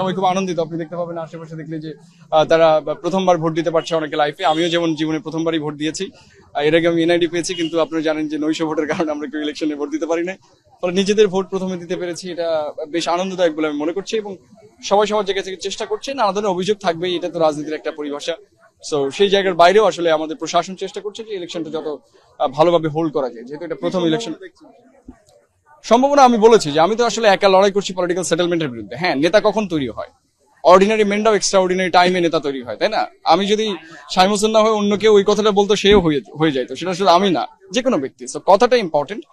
আমি খুব আনন্দিত। আপনি দেখতে পাবেন আশেপাশে দেখলে যে তারা প্রথমবার ভোট দিতে পারছে অনেকে লাইফে। আমিও যেমন জীবনে প্রথমবারই ভোট দিয়েছি। এর আগে আমি এনআইডি পেয়েছি, কিন্তু আপনারা জানেন যে নৈশ ভোটের কারণে আমরা কেউ ইলেকশনে ভোট দিতে পারি না। ফলে নিজেদের ভোট প্রথমে দিতে পেরেছি, এটা বেশ আনন্দদায়ক বলে আমি মনে করছি। এবং সবাই সবার জায়গা থেকে চেষ্টা করছে, নানা ধরনের অভিযোগ থাকবেই, এটা তো রাজনীতির একটা পরিভাষা। সো সেই জায়গার বাইরেও আসলে আমাদের প্রশাসন চেষ্টা করছে যে ইলেকশনটা যত ভালোভাবে হোল্ড করা যায়, যেহেতু এটা প্রথম ইলেকশন। সম্ভাবনা আমি বলেছি যে আমি তো আসলে একা লড়াই করছি পলিটিক্যাল সেটেলমেন্টের বিরুদ্ধে। হ্যাঁ, নেতা কখন তৈরি হয়? অর্ডিনারি মেনরাও এক্সট্রা অর্ডিনারি টাইমে নেতা তৈরি হয়, তাই না? আমি যদি শামীম হোসেন না হয়ে অন্য কেউ ওই কথাটা বলতো, সেও হয়ে যাইতো। সেটা আসলে আমি না, যে কোনো ব্যক্তি। সো কথাটা ইম্পর্টেন্ট।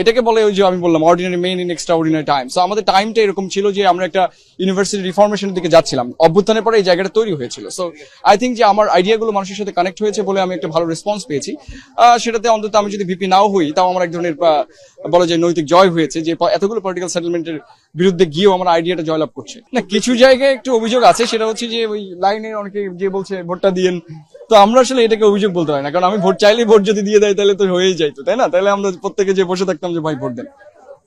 এটাকে বলে ওই যে আমি বললাম ordinary main in extra ordinary time. So আমাদের টাইমটা এরকম ছিল যে আমরা একটা ইউনিভার্সিটি রিফরমেশনের দিকে যাচ্ছিলাম। অভ্যুত্থানের পরে এই জায়গাটা তৈরি হয়েছিল। সো আই থিঙ্ক যে আমার আইডিয়াগুলো মানুষের সাথে কানেক্ট হয়েছে বলে আমি একটা ভালো রেসপন্স পেয়েছি। সেটাতে অন্তত আমি যদি ভিপি নাও হই, তাও আমার এক ধরনের বলা যায় নৈতিক জয় হয়েছে, যে এতগুলো পলিটিক্যাল সেটেলমেন্টের বিরুদ্ধে গিয়েও আমার আইডিয়াটা জয়লাভ করছে। না, কিছু জায়গায় একটু অভিযোগ আছে, সেটা হচ্ছে যে ওই লাইনে অনেকে যে বলছে ভোটটা দিয়েন। তো আমরা আসলে এটাকে অভিযোগ বলতে হয় না, কারণ আমি ভোট চাইলেই ভোট যদি দিয়ে দেয় তাহলে তো হয়েই যাইতো, তাই না? তাহলে আমরা প্রত্যেকে যে বসে থাকতাম যে ভাই ভোট দেন।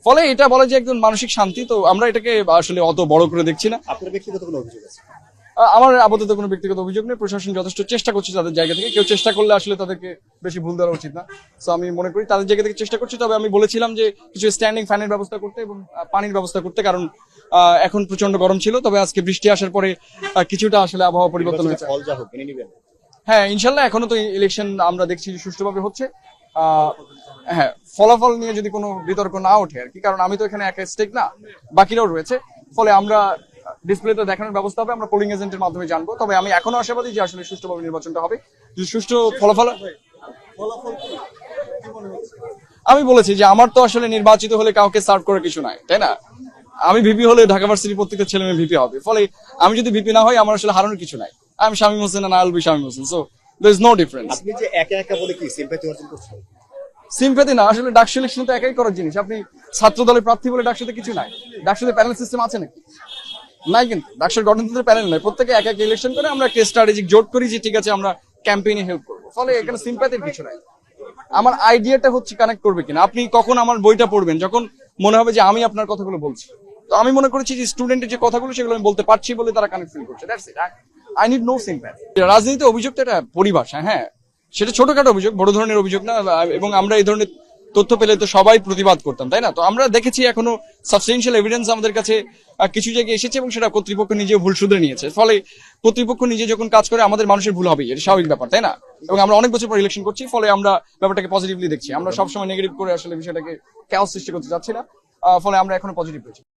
ফলে এটা বলা যে একজন মানসিক শান্তি। তো আমরা এটাকে আসলে অত বড় করে দেখছি না। আপনার ব্যক্তিগত কোনো অভিযোগ আছে? আমার আপাতত কোনো ব্যক্তিগত অভিযোগ নেই। প্রশাসন যথেষ্ট চেষ্টা করছে তাদের জায়গা থেকে। কেউ চেষ্টা করলে আসলে তাদেরকে বেশি ভুল দেওয়া উচিত না। সো আমি মনে করি তাদের জায়গা থেকে চেষ্টা করছে। তবে আমি বলেছিলাম যে কিছু স্ট্যান্ডিং ফ্যানের ব্যবস্থা করতে এবং পানির ব্যবস্থা করতে, কারণ এখন প্রচন্ড গরম ছিল। তবে আজকে বৃষ্টি আসার পরে কিছুটা আসলে আবহাওয়া পরিবর্তন হয়েছে। ফল যা হোক মেনে নিবেন? হ্যাঁ, ইনশাল্লাহ। এখনো তো ইলেকশন আমরা দেখছি যে সুষ্ঠুভাবে হচ্ছে। হ্যাঁ, ফলাফল নিয়ে যদি কোনো বিতর্ক না ওঠে আর কি, কারণ আমি তো এখানে একা স্টেক না, বাকিরাও রয়েছে। ফলে আমরা ডিসপ্লেতে দেখানোর ব্যবস্থা হবে, আমরা পোলিং এজেন্টের মাধ্যমে জানবো। তবে আমি এখনো আশাবাদী যে আসলে সুষ্ঠুভাবে নির্বাচনটা হবে। যদি সুষ্ঠু ফলাফল, আমি বলেছি যে আমার তো আসলে নির্বাচিত হলে কাউকে সার্ভ করার কিছু নাই, তাই না? আমি ভিপি হলে ঢাকা ভার্সিটির প্রত্যেকটা ছেলে মেয়ে ভিপি হবে। ফলে আমি যদি ভিপি না হই, আমার আসলে হারানোর কিছু নাই। আমি শামীম হোসেন না, আল বি Shamim Hossain. So there is no difference. আপনি যে একা একা বলে কি সিম্প্যাথি অর্জন করছেন? সিম্প্যাথি না, আসলে ডাকসু ইলেকশন তো একাই করার জিনিস। আপনি ছাত্র দলের প্রার্থী বলে ডাকসুতে কিছু নাই। ডাকসুতে প্যানেল সিস্টেম আছে নাকি? নাই। কিন্তু ডাকসুর গঠনতন্ত্রের প্যানেল নাই। প্রত্যেকে এক এক ইলেকশন করে আমরা একটা স্ট্র্যাটেজিক জোট করি যে ঠিক আছে আমরা ক্যাম্পেইনে হেল্প করবো। ফলে এখানে সিম্প্যাথির কিছু নাই। আমার আইডিয়াটা হচ্ছে কানেক্ট করবে কিনা। আপনি কখন আমার বইটা পড়বেন? যখন মনে হবে যে আমি আপনার কথাগুলো বলছি। তো আমি মনে করেছি যে স্টুডেন্টের যে কথাগুলো সেগুলো আমি বলতে পারছি বলে তারা কানেক্ট ফিল করছে। That's it. I need no sympathy. রাজনীতিতে অভিযোগটা একটা পরিভাষা। হ্যাঁ, সেটা ছোটখাটো অভিযোগ, বড় ধরনের অভিযোগ না। এবং আমরা এই ধরনের তথ্য পেলে তো সবাই প্রতিবাদ করতাম, তাই না? তো আমরা দেখেছি এখনো সাবস্টেনশিয়াল এভিডেন্স আমাদের কাছে কিছু জায়গায় এসেছে এবং সেটা কর্তৃপক্ষ নিজে ভুল শুধরে নিয়েছে। ফলে কর্তৃপক্ষ নিজে যখন কাজ করে আমাদের মানুষের ভুল হবেই, এটা স্বাভাবিক ব্যাপার, তাই না? এবং আমরা অনেক বছর পর ইলেকশন করছি, ফলে আমরা ব্যাপারটাকে পজিটিভলি দেখছি। আমরা সবসময় নেগেটিভ করে আসলে বিষয়টাকে ক্যাওস সৃষ্টি করতে যাচ্ছি না। ফলে আমরা এখনো পজিটিভ রয়েছি।